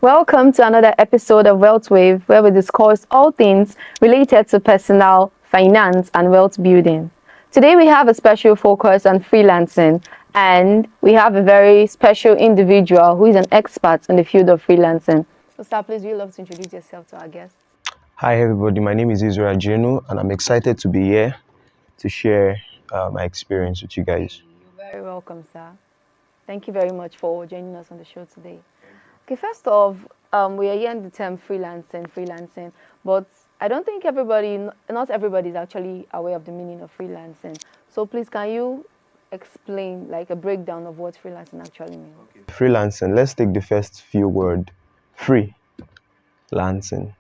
Welcome to another episode of Wealth Wave, where we discuss all things related to personal finance and wealth building. Today we have a special focus on freelancing, and we have a very special individual who is an expert in the field of freelancing. So, sir, please, would you love to introduce yourself to our guests? Hi everybody, my name is Israel Jenu, and I'm excited to be here to share my experience with you guys. You're very welcome, sir. Thank you very much for joining us on the show today. Okay, first off, we are hearing the term freelancing, but I don't think not everybody is actually aware of the meaning of freelancing. So please, can you explain like a breakdown of what freelancing actually means? Okay. Freelancing, let's take the first few words, freelancing.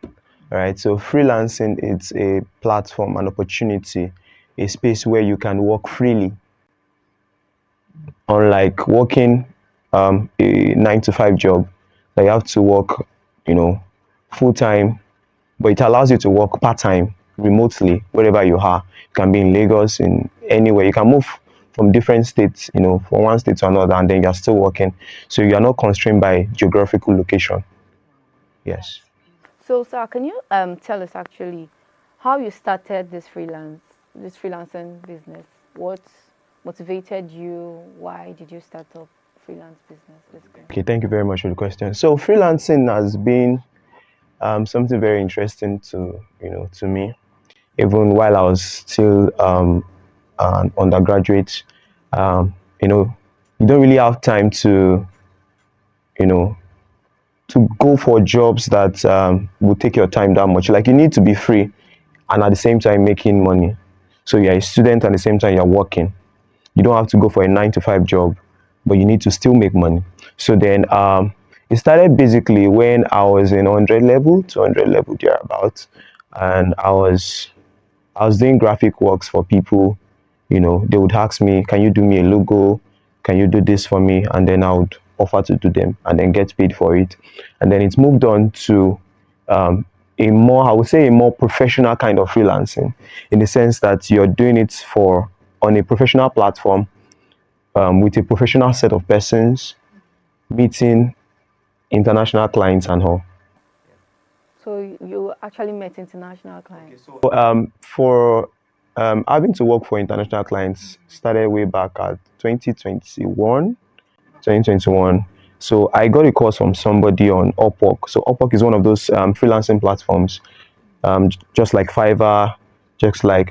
All right, so freelancing, it's a platform, an opportunity, a space where you can work freely. Unlike working a 9-to-5 job, that you have to work, full time, but it allows you to work part time, remotely, wherever you are. You can be in Lagos, in anywhere. You can move from different states, from one state to another, and then you're still working. So you are not constrained by geographical location. Yes. So, sir, can you tell us actually how you started this freelancing business? What motivated you? Why did you start up freelance business, basically? Okay, thank you very much for the question. So freelancing has been something very interesting to me, even while I was still an undergraduate. You don't really have time to go for jobs that will take your time that much. Like, you need to be free and at the same time making money. So you're a student and at the same time you're working. You don't have to go for a 9-to-5 job, but you need to still make money. So then it started basically when I was in 100 level, 200 level thereabouts, and I was doing graphic works for people. They would ask me, can you do me a logo? Can you do this for me? And then I would offer to do them and then get paid for it. And then it's moved on to I would say a more professional kind of freelancing, in the sense that you're doing it on a professional platform, with a professional set of persons, meeting international clients and all. So you actually met international clients? Okay, so having to work for international clients started way back at 2021. So I got a course from somebody on Upwork. So Upwork is one of those freelancing platforms, just like Fiverr, just like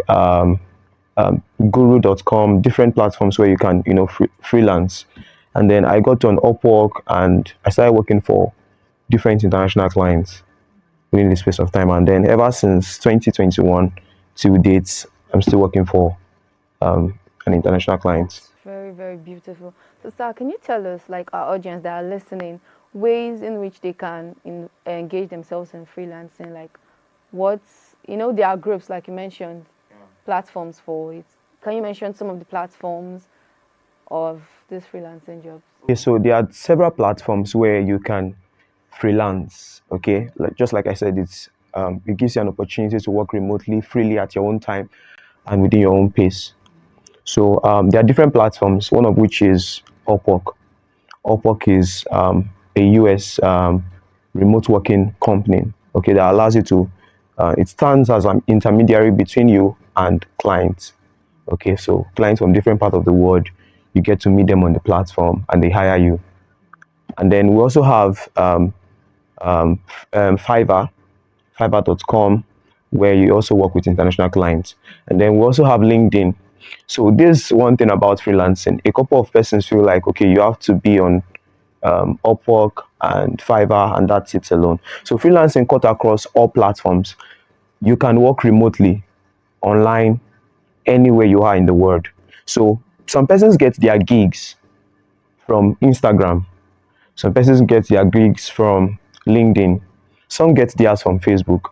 guru.com, different platforms where you can freelance. And then I got on Upwork and I started working for different international clients within the space of time. And then ever since 2021 till date, I'm still working for an international client. Very, very beautiful. So, sir, can you tell us, like our audience that are listening, ways in which they can engage themselves in freelancing? Like, there are groups, like you mentioned, platforms for it. Can you mention some of the platforms of these freelancing jobs? Okay, so there are several platforms where you can freelance. Okay, just like I said, it gives you an opportunity to work remotely, freely, at your own time and within your own pace. So there are different platforms, one of which is Upwork. Upwork is a US remote working company, okay, that allows you to, it stands as an intermediary between you and clients. Okay, so clients from different parts of the world, you get to meet them on the platform and they hire you. And then we also have Fiverr, Fiverr.com, where you also work with international clients. And then we also have LinkedIn. So this one thing about freelancing. A couple of persons feel like, okay, you have to be on Upwork and Fiverr, and that's it alone. So freelancing cut across all platforms. You can work remotely, online, anywhere you are in the world. So some persons get their gigs from Instagram. Some persons get their gigs from LinkedIn. Some get theirs from Facebook.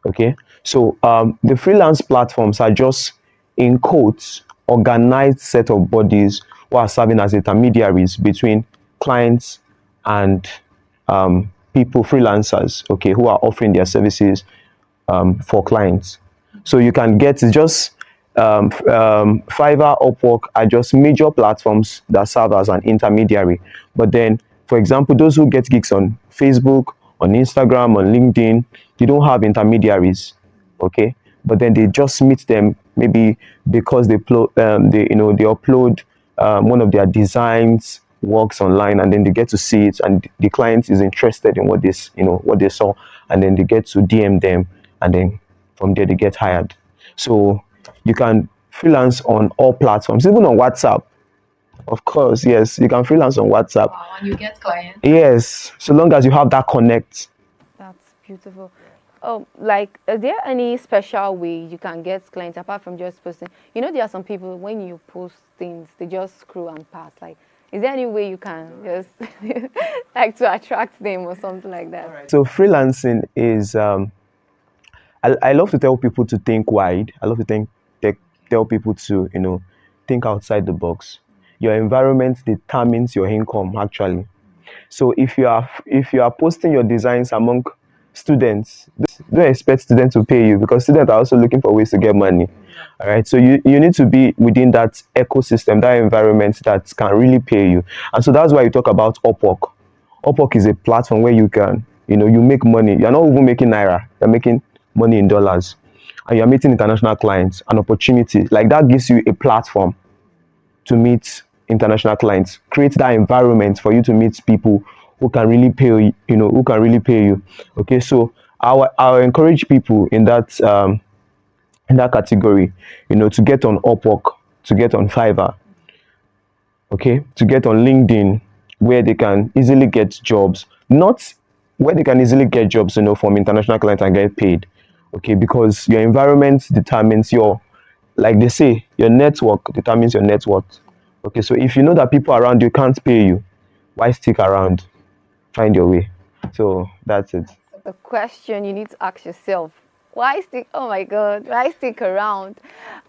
Okay. So the freelance platforms are just, in quotes, organized set of bodies who are serving as intermediaries between clients and people, freelancers, okay, who are offering their services for clients. So you can get just Fiverr, Upwork are just major platforms that serve as an intermediary. But then, for example, those who get gigs on Facebook, on Instagram, on LinkedIn, they don't have intermediaries, okay? But then they just meet them maybe because they upload one of their designs works online, and then they get to see it, and the client is interested in what they saw, and then they get to DM them, and then from there they get hired. So you can freelance on all platforms, even on WhatsApp. Of course, yes, you can freelance on WhatsApp. Wow, and you get clients. Yes, so long as you have that connect. That's beautiful. Oh, like, is there any special way you can get clients apart from just posting? You know, there are some people, when you post things, they just scroll and pass. Like, is there any way you can just like to attract them or something like that? So freelancing is I love to tell people to think wide. I love to tell people to, think outside the box. Your environment determines your income, actually. So if you are posting your designs among students, don't expect students to pay you, because students are also looking for ways to get money. All right. So you need to be within that ecosystem, that environment that can really pay you. And so that's why you talk about Upwork. Upwork is a platform where you can, you make money. You're not even making naira, you're making money in dollars. And you're meeting international clients, an opportunity. Like, that gives you a platform to meet international clients, create that environment for you to meet people who can really pay you, who can really pay you. Okay, so I'll encourage people in that category, to get on Upwork, to get on Fiverr, okay, to get on LinkedIn, where they can easily get jobs, not where they can easily get jobs, from international clients and get paid, okay, because your environment determines like they say, your network determines your net worth. Okay, so if you know that people around you can't pay you, why stick around? Find your way. So that's it. The question you need to ask yourself: why stick? Oh my God, why stick around?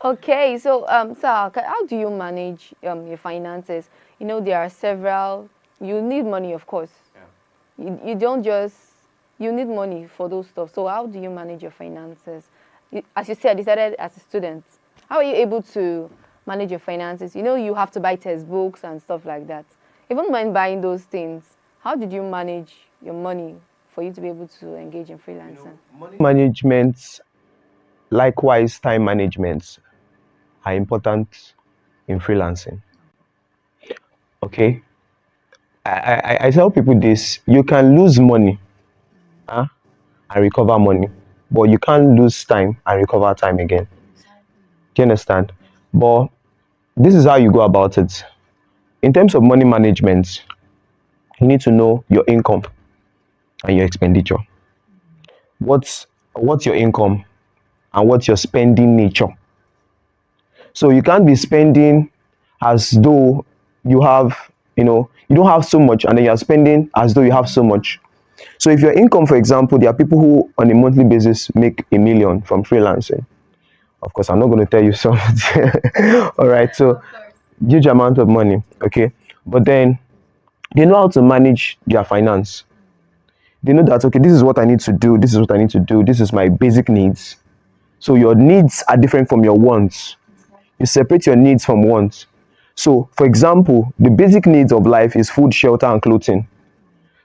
Okay, so sir, how do you manage your finances? You know, there are several. You need money, of course. You don't just, you need money for those stuff. So how do you manage your finances? As you said, you started as a student. How are you able to manage your finances? You know, you have to buy textbooks and stuff like that. Even when buying those things, how did you manage your money for you to be able to engage in freelancing? Money management, likewise time management, are important in freelancing. Okay, I tell people this: you can lose money, huh, and recover money, but you can't lose time and recover time again. Do you understand? But this is how you go about it. In terms of money management, you need to know your income and your expenditure. What's your income and what's your spending nature? So you can't be spending as though you have, you don't have so much, and then you're spending as though you have so much. So if your income, for example, there are people who on a monthly basis make 1 million from freelancing. Of course, I'm not going to tell you something. All right, so huge amount of money, okay, but then they know how to manage their finance. They know that, okay, this is what I need to do, this is what I need to do, this is my basic needs. So your needs are different from your wants. You separate your needs from wants. So, for example, the basic needs of life is food, shelter, and clothing.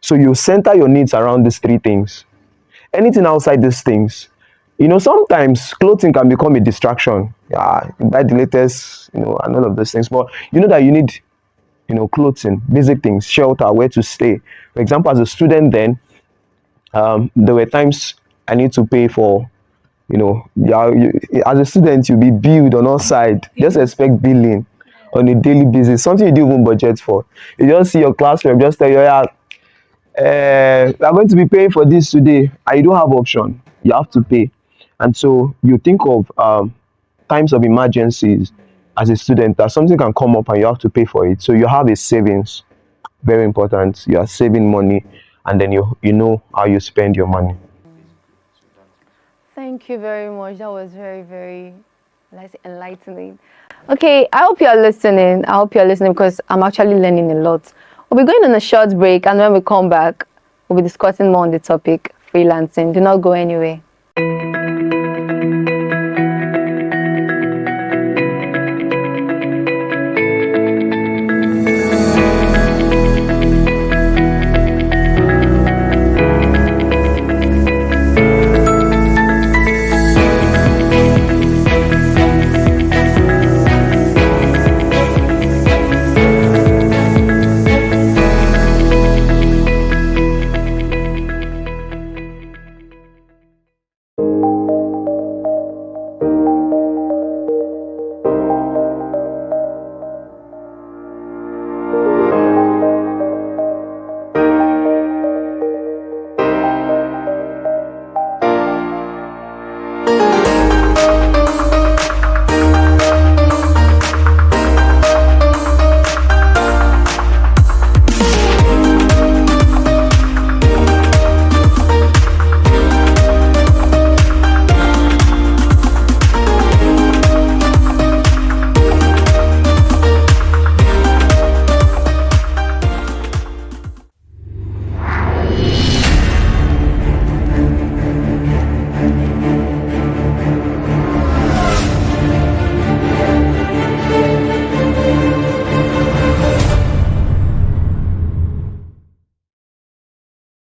So you center your needs around these three things. Anything outside these things, sometimes clothing can become a distraction. Yeah, you buy the latest, and all of those things. But you know that you need, clothing, basic things, shelter, where to stay. For example, as a student, then there were times I need to pay for as a student, you'll be billed on all sides. Just expect billing on a daily basis, something you don't even budget for. You just see your class rep just tell you, yeah, we are going to be paying for this today, and you don't have option. You have to pay. And so you think of times of emergencies as a student, that something can come up and you have to pay for it. So you have a savings, very important. You are saving money, and then you know how you spend your money. Thank you very much. That was very, very, let's say, enlightening. Okay, I hope you're listening. I hope you're listening because I'm actually learning a lot. We'll be going on a short break, and when we come back, we'll be discussing more on the topic freelancing. Do not go anywhere.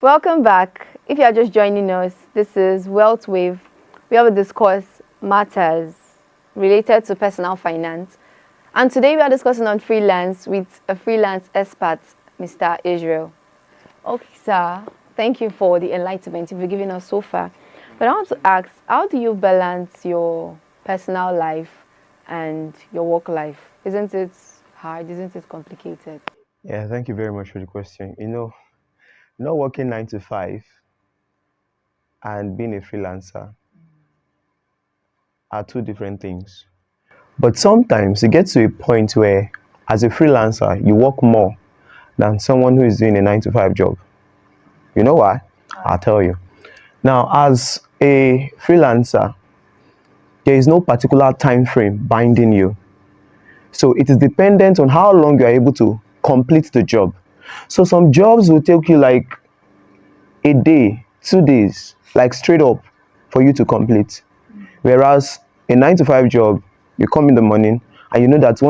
Welcome back. If you are just joining us, this is Wealth Wave. We have discuss matters related to personal finance. And today we are discussing on freelance with a freelance expert, Mr. Israel. Okay, sir. Thank you for the enlightenment you've given us so far. But I want to ask, how do you balance your personal life and your work life? Isn't it hard? Isn't it complicated? Yeah, thank you very much for the question. Not working 9 to 5 and being a freelancer are two different things. But sometimes it gets to a point where, as a freelancer, you work more than someone who is doing a 9 to 5 job. You know why? I'll tell you. Now, as a freelancer, there is no particular time frame binding you. So it is dependent on how long you are able to complete the job. So some jobs will take you like a day, 2 days, like straight up for you to complete. Whereas a 9 to 5 job, you come in the morning and you know that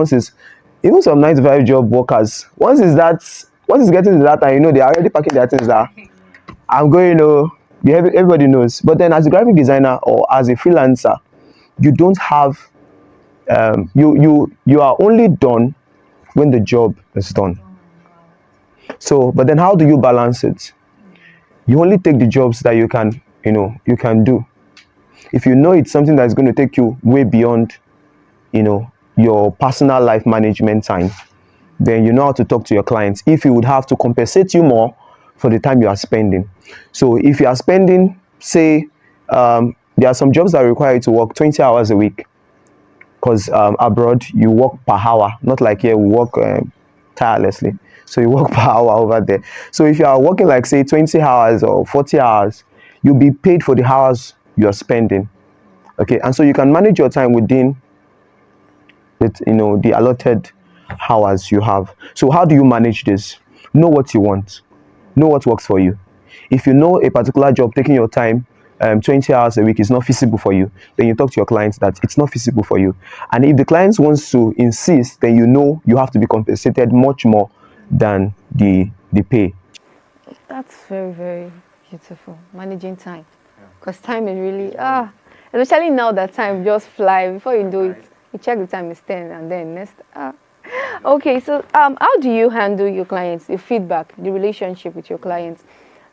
even some 9 to 5 job workers, once it's getting to that time, they're already packing their things that I'm going, everybody knows. But then as a graphic designer or as a freelancer, you don't have, you are only done when the job is done. So, but then how do you balance it? You only take the jobs that you can do. If you know it's something that's going to take you way beyond, your personal life management time, then you know how to talk to your clients. If you would have to compensate you more for the time you are spending. So if you are spending, say, there are some jobs that require you to work 20 hours a week, because abroad you work per hour, not like here we work tirelessly. So you work per hour over there. So if you are working like say 20 hours or 40 hours, you'll be paid for the hours you're spending. Okay, and so you can manage your time within the allotted hours you have. So how do you manage this? Know what you want, know what works for you. If you know a particular job taking your time 20 hours a week is not feasible for you, then you talk to your clients that it's not feasible for you. And if the client wants to insist, then you have to be compensated much more than the pay. That's very, very beautiful. Managing time. Because time is really, especially now that time just fly. Before you do it, you check the time is 10 and then next. Okay, so how do you handle your clients, your feedback, the relationship with your clients?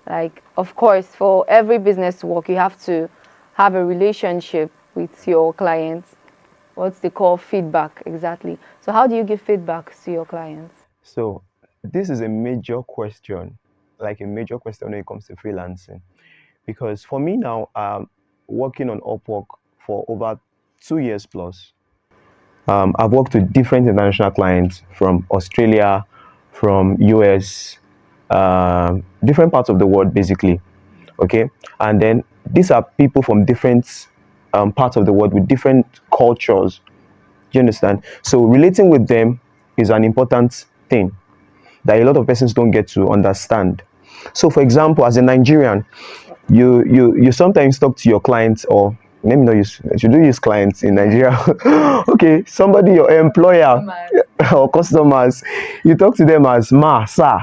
Like, of course, for every business to work, you have to have a relationship with your clients. What they call feedback, exactly. So how do you give feedback to your clients? So this is a major question, like a major question when it comes to freelancing. Because for me now, working on Upwork for over 2 years plus. I've worked with different international clients from Australia, from US, different parts of the world, basically. Okay, and then these are people from different parts of the world with different cultures. Do you understand? So relating with them is an important thing that a lot of persons don't get to understand. So, for example, as a Nigerian, you sometimes talk to your clients, or let me know, you do use clients in Nigeria. Okay, somebody, your employer or customers, you talk to them as ma, sir,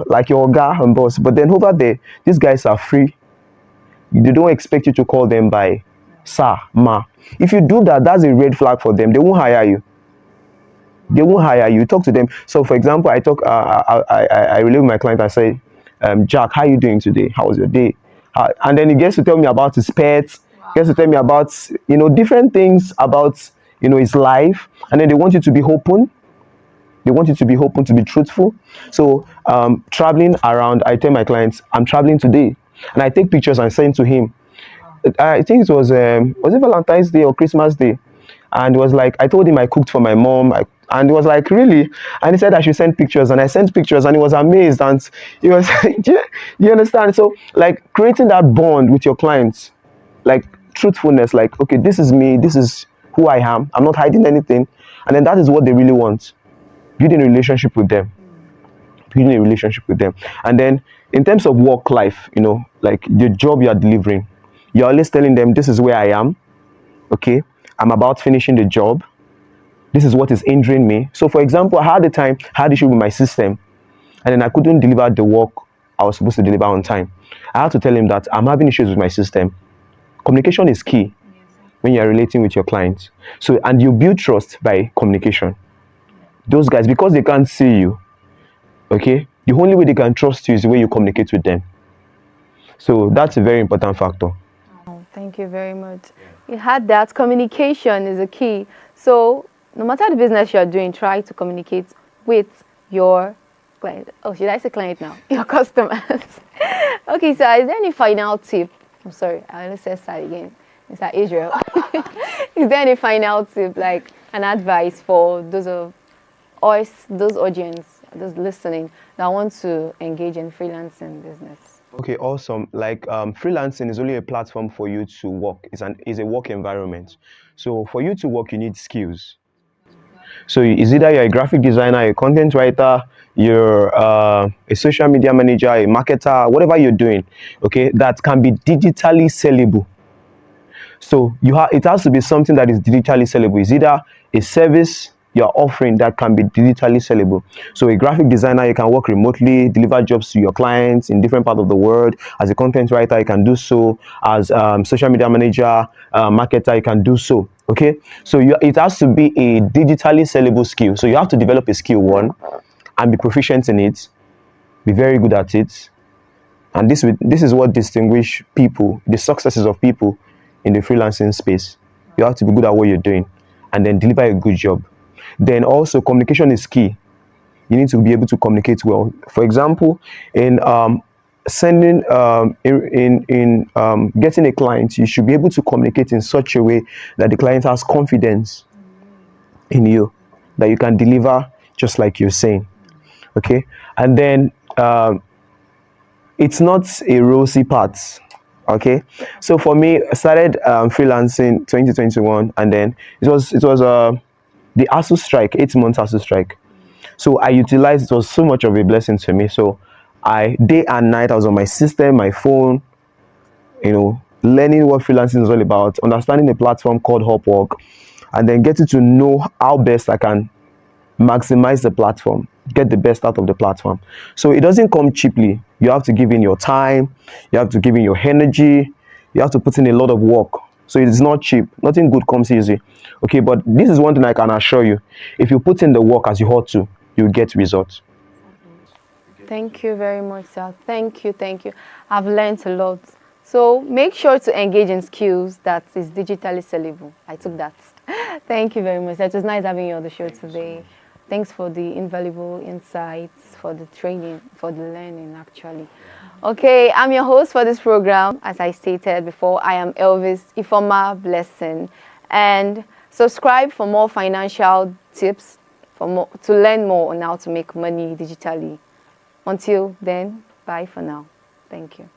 like your guy and boss. But then over there, these guys are free. They don't expect you to call them by sir, ma. If you do that, that's a red flag for them. They won't hire you. They won't hire you. Talk to them. So, for example, I relate with my client. I say, Jack, how are you doing today? How was your day? And then he gets to tell me about his pets. Wow. Gets to tell me about different things about his life. And then they want you to be open. They want you to be open, to be truthful. So, traveling around, I tell my clients, I'm traveling today, and I take pictures and send to him. I think it was it Valentine's Day or Christmas Day, and it was like I told him I cooked for my mom, and he was like, really? And he said I should send pictures, and I sent pictures, and he was amazed, and he was you understand? So, like, creating that bond with your clients, like truthfulness, like, okay, this is me, this is who I am, I'm not hiding anything, and then that is what they really want. Building a relationship with them, building a relationship with them. And then in terms of work life, like the job you are delivering, you're always telling them, this is where I am. Okay, I'm about finishing the job. This is what is hindering me. So, for example, I had issue with my system, and then I couldn't deliver the work I was supposed to deliver on time. I had to tell him that I'm having issues with my system. Communication is key when you're relating with your clients. So, and you build trust by communication. Those guys, because they can't see you, okay, the only way they can trust you is the way you communicate with them. So that's a very important factor. Oh, thank you very much. You had that. Communication is a key. So no matter the business you're doing, try to communicate with your client. Oh, should I say client now? Your customers. Okay, so is there any final tip? I'm sorry, I only said that again. Mr. Israel. Is there any final tip, like an advice for those of us, those audience, those listening that want to engage in freelancing business? Okay, awesome. Like, freelancing is only a platform for you to work. It's a work environment. So for you to work, you need skills. So it's either you're a graphic designer, a content writer, you're a social media manager, a marketer, whatever you're doing, okay, that can be digitally sellable. So it has to be something that is digitally sellable. It's either a service you're offering that can be digitally sellable. So a graphic designer, you can work remotely, deliver jobs to your clients in different parts of the world. As a content writer, you can do so. As social media manager, marketer, you can do so. Okay, so it has to be a digitally sellable skill. So you have to develop a skill one and be proficient in it, be very good at it, and this is what distinguish people, the successes of people in the freelancing space. You have to be good at what you're doing and then deliver a good job. Then also communication is key. You need to be able to communicate well. For example, in sending in getting a client, you should be able to communicate in such a way that the client has confidence in you, that you can deliver just like you're saying. Okay, and then it's not a rosy path. Okay, so for me, I started freelancing 2021, and then it was the ASU strike, 8 months ASU strike. So I utilized, it was so much of a blessing to me. So I, day and night, I was on my system, my phone, learning what freelancing is all about, understanding a platform called Upwork, and then getting to know how best I can maximize the platform, get the best out of the platform. So it doesn't come cheaply. You have to give in your time, you have to give in your energy, you have to put in a lot of work. So it is not cheap. Nothing good comes easy. Okay, but this is one thing I can assure you. If you put in the work as you ought to, you get results. Thank you very much, sir. Thank you, thank you. I've learned a lot. So make sure to engage in skills that is digitally sellable. I took that. Thank you very much. It was nice having you on the show today. Thanks for the invaluable insights, for the training, for the learning actually. Okay, I'm your host for this program. As I stated before, I am Elvis Ifoma Blessing. And subscribe for more financial tips, to learn more on how to make money digitally. Until then, bye for now. Thank you.